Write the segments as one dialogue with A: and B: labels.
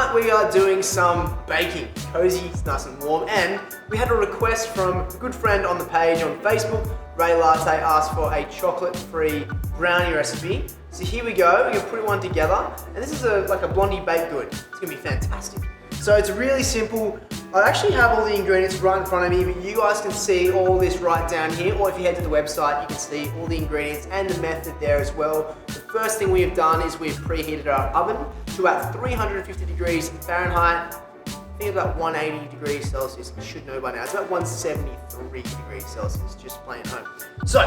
A: tonight we are doing some baking. Cozy, it's nice and warm, and we had a request from a good friend on the page on Facebook. Rae Latte asked for a chocolate-free brownie recipe. So here we go, we're gonna put one together. And this is like a blondie baked good. It's gonna be fantastic. So it's really simple. I actually have all the ingredients right in front of me, but you guys can see all this right down here, or if you head to the website, you can see all the ingredients and the method there as well. The first thing we have done is we've preheated our oven to about 350 degrees Fahrenheit. I think about 180 degrees Celsius, you should know by now. It's about 173 degrees Celsius, just plain at home. So,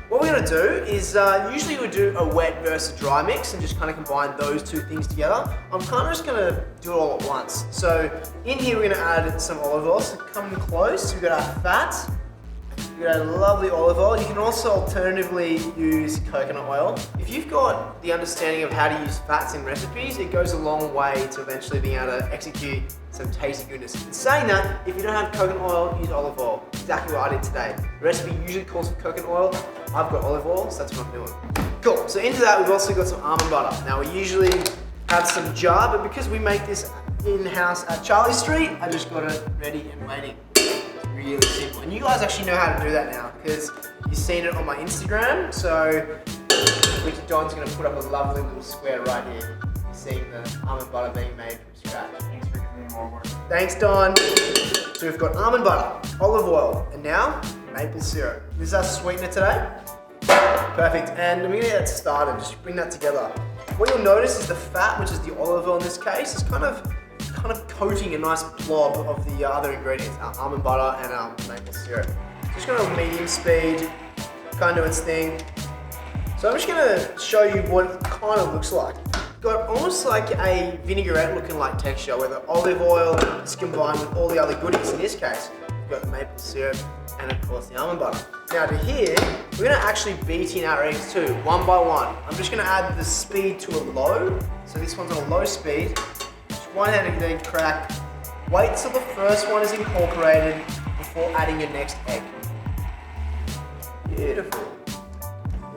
A: what we're gonna do is, usually we do a wet versus dry mix and just kind of combine those two things together. I'm kind of just gonna do it all at once. So, in here we're gonna add some olive oil. So come close, we've got our fat. We've got a lovely olive oil. You can also alternatively use coconut oil. If you've got the understanding of how to use fats in recipes, it goes a long way to eventually being able to execute some tasty goodness. In saying that, if you don't have coconut oil, use olive oil. Exactly what I did today. The recipe usually calls for coconut oil. I've got olive oil, so that's what I'm doing. Cool, so into that we've also got some almond butter. Now we usually have some jar, but because we make this in-house at Charlie Street, I just got it ready and waiting. Really simple, and you guys actually know how to do that now because you've seen it on my Instagram. So Richard Don's going to put up a lovely little square right here. You're seeing the almond butter being made from scratch.
B: Thanks for giving me more work.
A: Thanks, Don. So we've got almond butter, olive oil, and now maple syrup. This is our sweetener today. Perfect, and I'm going to get that started. Just bring that together. What you'll notice is the fat, which is the olive oil in this case, is kind of coating a nice blob of the other ingredients, almond butter and maple syrup. Just going to medium speed, kind of do its thing. So I'm just going to show you what it kind of looks like. Got almost like a vinaigrette looking like texture where the olive oil is combined with all the other goodies. In this case, we've got the maple syrup and of course the almond butter. Now to here, we're going to actually beat in our eggs too, one by one. I'm just going to add the speed to a low. So this one's on a low speed. One-handed egg crack. Wait till the first one is incorporated before adding your next egg. Beautiful.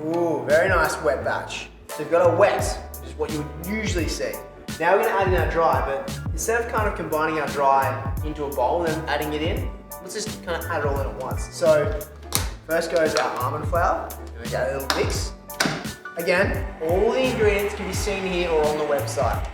A: Ooh, very nice wet batch. So you've got a wet, which is what you would usually see. Now we're going to add in our dry, but instead of kind of combining our dry into a bowl and then adding it in, let's just kind of add it all in at once. So first goes our almond flour. We get a little mix. Again, all the ingredients can be seen here or on the website.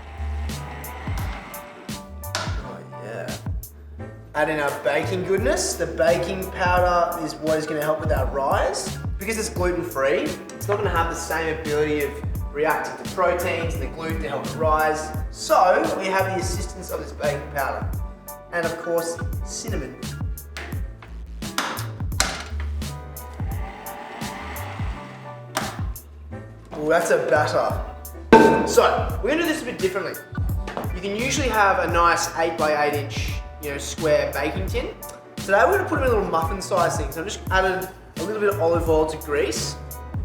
A: Add in our baking goodness. The baking powder is what is going to help with our rise. Because it's gluten-free, it's not going to have the same ability of reacting to proteins and the gluten to help it rise. So we have the assistance of this baking powder. And of course, cinnamon. Ooh, that's a batter. So we're going to do this a bit differently. You can usually have a nice 8 by 8 inch square baking tin. Today we're going to put them in little muffin size things. I've just added a little bit of olive oil to grease.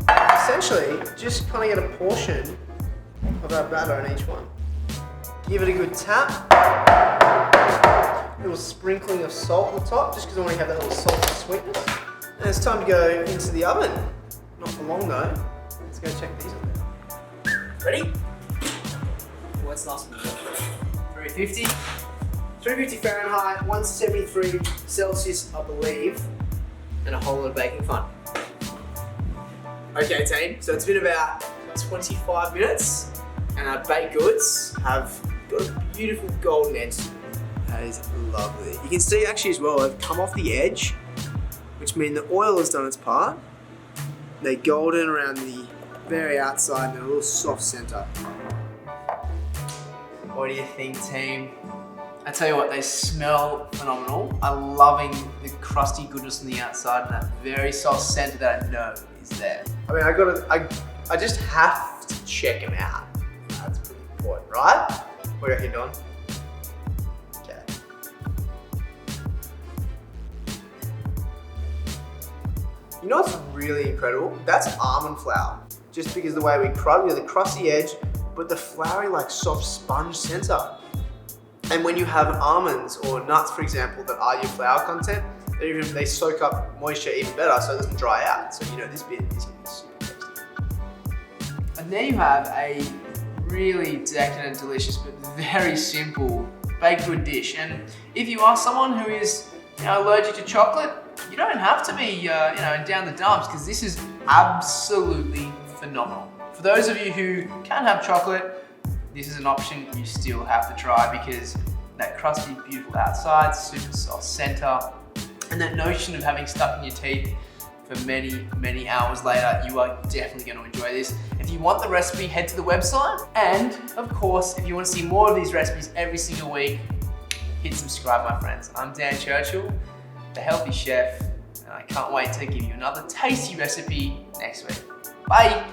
A: Essentially, just kind of get a portion of our batter in each one. Give it a good tap. A little sprinkling of salt on the top, just because I want to have that little salty sweetness. And it's time to go into the oven. Not for long though. Let's go check these out. Ready? Oh, that's nice and good. 350. 350 Fahrenheit, 173 Celsius, I believe, and a whole lot of baking fun. Okay team, so it's been about 25 minutes, and our baked goods have got a beautiful golden edge. That is lovely. You can see actually as well, they've come off the edge, which means the oil has done its part. They're golden around the very outside and a little soft center. What do you think, team? I tell you what, they smell phenomenal. I'm loving the crusty goodness on the outside and that very soft center that I know is there. I mean, I just have to check them out. That's pretty important, right? What do you reckon, Don? Okay. You know what's really incredible? That's almond flour. Just because the way we crust, the crusty edge, but the floury, like soft sponge center. And when you have almonds or nuts, for example, that are your flour content, they soak up moisture even better so it doesn't dry out. So you know this bit is going to be super tasty. And there you have a really decadent and delicious, but very simple baked good dish. And if you are someone who is allergic to chocolate, you don't have to be down the dumps, because this is absolutely phenomenal. For those of you who can't have chocolate, this is an option you still have to try, because that crusty, beautiful outside, super soft center, and that notion of having stuck in your teeth for many, many hours later, you are definitely going to enjoy this. If you want the recipe, head to the website. And of course, if you want to see more of these recipes every single week, hit subscribe, my friends. I'm Dan Churchill, the healthy chef, and I can't wait to give you another tasty recipe next week. Bye.